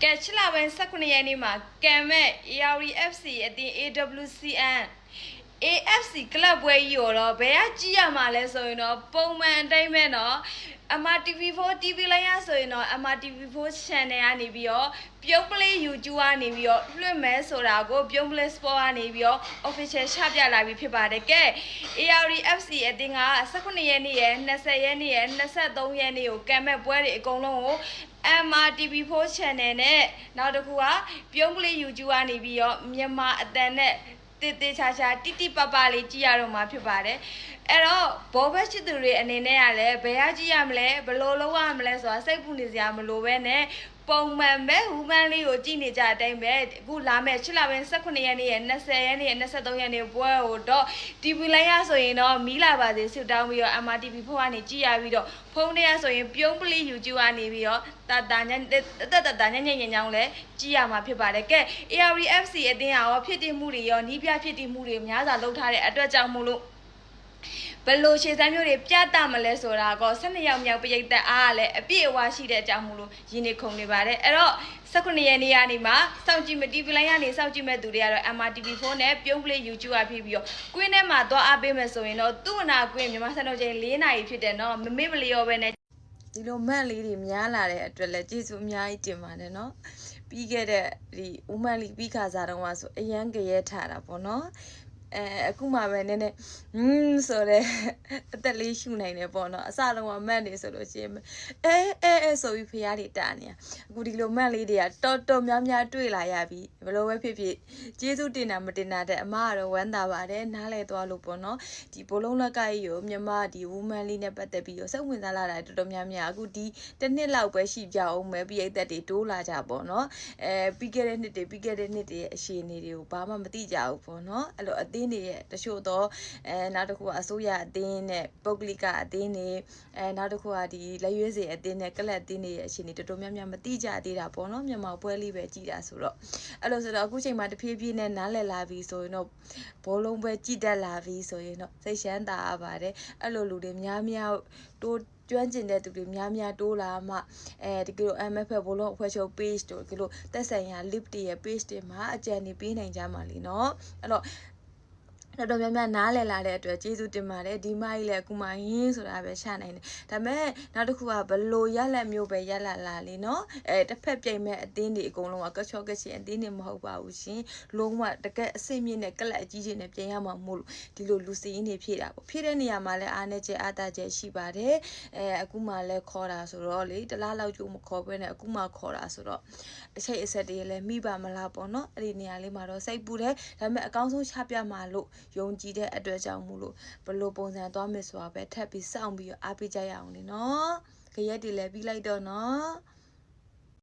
ကဲချလာပိုင်း19ရက်နေ့မှာကံမဲ့ ARD FC အတင်း AWCN AFC ကလပ်ပွဲကြီးကိုတော့ဘယ်ကကြည့်ရမှာလဲဆိုရင်တော့ပုံမှန်အတိုင်းပဲเนาะ MRTV4 TV လိုင်းရဆိုရင်တော့ MRTV4 channel ကနေပြီးတော့ပြုံးပလေး YouTube ကနေပြီးတော့လွှင့်မဲဆိုတာကိုပြုံးပလေး sport ကနေပြီးတော့ official ချပြလာပြီးဖြစ်ပါတယ်ကဲ ARD FC အတင်းက19ရက်နေ့ရယ်20ရက်နေ့ရယ်23ရက်နေ့ကိုကံမဲ့ပွဲတွေအကုန်လုံးကိုMRTV4 channel နဲ့နောက်တစ်ခုကပြုံးပလေး YouTube ကနေပြီးတော့မြန်မာအတန်နဲ့တေချာချာတိတိပပလေးကြည့်ရတော့မှာဖြစ်ပါတယ်အဲ့တော့ဘောဘက်ချစ်သူတွေအနေနဲ့ကလည်းဘယ်ရကြည့်ရမလဲဘယ်လိုလုပ်ရမလဲဆိုတာစိတ်ပူနေစရာမလိုပဲနဲ့ပုံမှန်ပဲဟူမန်လေးကိုကြည့်နေကြတဲ့အတိုင်းပဲအခုလာမဲ့ချစ်လာပိုင်း19ရက်နေ့ရယ်20ရက်နေ့ရယ်23ရက်နေ့ပွဲကိုတော့ TV လိုင်းရဆိုရင်တော့မီးလာပါစေဆုတောင်းပြီးတော့ MRTV4 ကနေကြည့်ရပြီးတော့ဖုန်းထဲရဆိုရင်ပြုံးပလေး YouTube ကနေပြီးတော့တာညံ့ညံ့ညောင်းလဲကြည့်ရမှာဖြစ်ပါတယ်ကဲ ARD FC အတင်းရောဖြစ်တည်မှုတွေရောနီးပြဖြစ်တည်မှုတွေများစွာလုပ်ထားတဲ့အတွက်ကြောင့်မို့လို့ဘယ်လိုရှေ့စမ်းမျိုးတွေပြတမလဲဆိုတာကော12ယောက်မြောက်ပြိတ်သက်အားလည်းအပြည့်အဝရှိတဲ့အကြောင်းမို့လို့ရင်းနေခုန်နေပါတယ်အဲ့တော့19ရက်နေ့ကနေမှစောင့်ကြည့်မ TV လိုင်းကနေစောင့်ကြည့်မဲ့သူတွေကတော့ MRTV4 နဲ့ပြုံးပလေး YouTube အဖြစ်ပြီးတော့ကွင်းထဲမှာသွားအားပေးမယ်ဆိုရင်တော့သူ့နာကွင်းမြန်မာစံတော်ချိန်4နာရီဖြစ်တယ်နော်မမေ့မလျော်ပဲနဲ့ဒီလိုမန့်လေးတွေများလာတဲ့အတွက်လည်းကျေးဇူးအများကြီးတင်ပါတယ်နော်ပြီးခဲ့တဲ့ဒီဦးမန်လီပြီးခါစားတော့ဆိုအရန်ကြရဲထားတာပေါ့နော်အခုမှပဲနည်းနည်းဆိုတော့အသက်လေးရှူနိုင်တယ်ပေါ့နော်အစလုံးကမန့်နေဆိုလို့ရှိရင်အဲဆိုပြီးဖျားတွေတာနေအခုဒီလိုမန့်လေးတွေကတော်များများတွေ့လာရပြီဘယ်လိုပဲဖြစ်ဖြစ်ကျေးဇူးတင်တာမတင်တာတဲ့အမကတော့ဝမ်းသာပါတယ်နားလဲသွားလို့ပေါ့နော်ဒီဘလုံးလက်ကကြီးကိုမြမဒီဝူမန်လေးနဲ့ပတ်သက်ပြီးတော့စိတ်ဝင်စားလာတာတော်များများအခုဒီတစ်နှစ်လောက်ပဲရှိကြအောင်ပဲပြီးအသက်တွေတိုးလာကြပေါ့နော်ပြီးခဲ့တဲ့နှစ်တွေရဲ့အရှိန်တွေကိုဘာမှမသိကြဘူးပေါ့နော်အဲ့လိုအသင်းတွေရဲ့တချို့တော့နောက်တစ်ခုကအစိုးရအသင်းနဲ့ပုဂ္ဂလိကအသင်းတွေနောက်တစ်ခုကဒီလက်ရွေးစင်အသင်းနဲ့ကလပ်အသင်းတွေရဲ့အရှိန်တွေတော်များများမသိကြသေးတာပေါ့နော်မြန်မာပွဲလေးပဲကြည်တာဆိုတော့အဲ့လိုဆိုတော့အခုချိန်မှာတဖြည်းဖြည်းနဲ့နားလည်လာပြီဆိုရင်တော့ဘောလုံးပဲကြည်တတ်လာပြီဆိုရင်တော့စိတ်ရှမ်းသာရပါတယ်အဲ့လိုလူတွေများတိုးကျွမ်းကျင်တဲ့သူတွေများတိုးလာမှဒီလို MFF ဘောလုံးအဖွဲ့ချုပ် page တို့ဒီလိုသက်ဆိုင်ရာ lip တွေရဲ့ page တွေမှာအကြံနေပေးနိုင်ကြမှာလीเนาะအဲ့တော့တော်များများနားလည်လာတဲ့အတွက်ကျေးဇူးတင်ပါတယ်ဒီမကြီးလည်းအခုမှဟင်းဆိုတာပဲရှာနိုင်တယ်ဒါပေမဲ့နောက်တစ်ခုကဘလို့ရက်လက်မျိုးပဲရက်လက်လာလေနော်တစ်ဖက်ပြိုင်မဲ့အသင်းတွေအကုန်လုံးကကချော့ကချင်အသင်းတွေမဟုတ်ပါဘူးရှင်လုံးဝတကယ်အစိမ့်မြင့်နဲ့ကလပ်အကြီးကြီးနဲ့ပြင်ရမှာမို့လို့ဒီလိုလူစည်းရင်းတွေဖြည့်တာပေါ့ဖြည့်တဲ့နေရာမှာလည်းအားနဲ့ကျအားတာကျရှိပါတယ်အခုမှလည်းခေါ်တာဆိုတော့လေတလားလောက်ကြိုးမခေါ်ဘဲနဲ့အခုမှခေါ်တာဆိုတော့အချိန်အဆက်တွေလည်းမိပါမလားပေါ့နော်အဲ့ဒီနေရာလေးမှာတော့စိတ်ပူတယ်ဒါပေမဲ့အကောင်းဆုံးချပြမှာလို့ယုံကြည်တဲ့အတွက်ကြောင့်မို့လို့ဘလို့ပုံစံသွားမယ်ဆိုတာပဲထပ်ပြီးစောင့်ပြီးအားပေးကြရအောင်လေနော်ကြရက်တွေလည်းပြီးလိုက်တော့နော်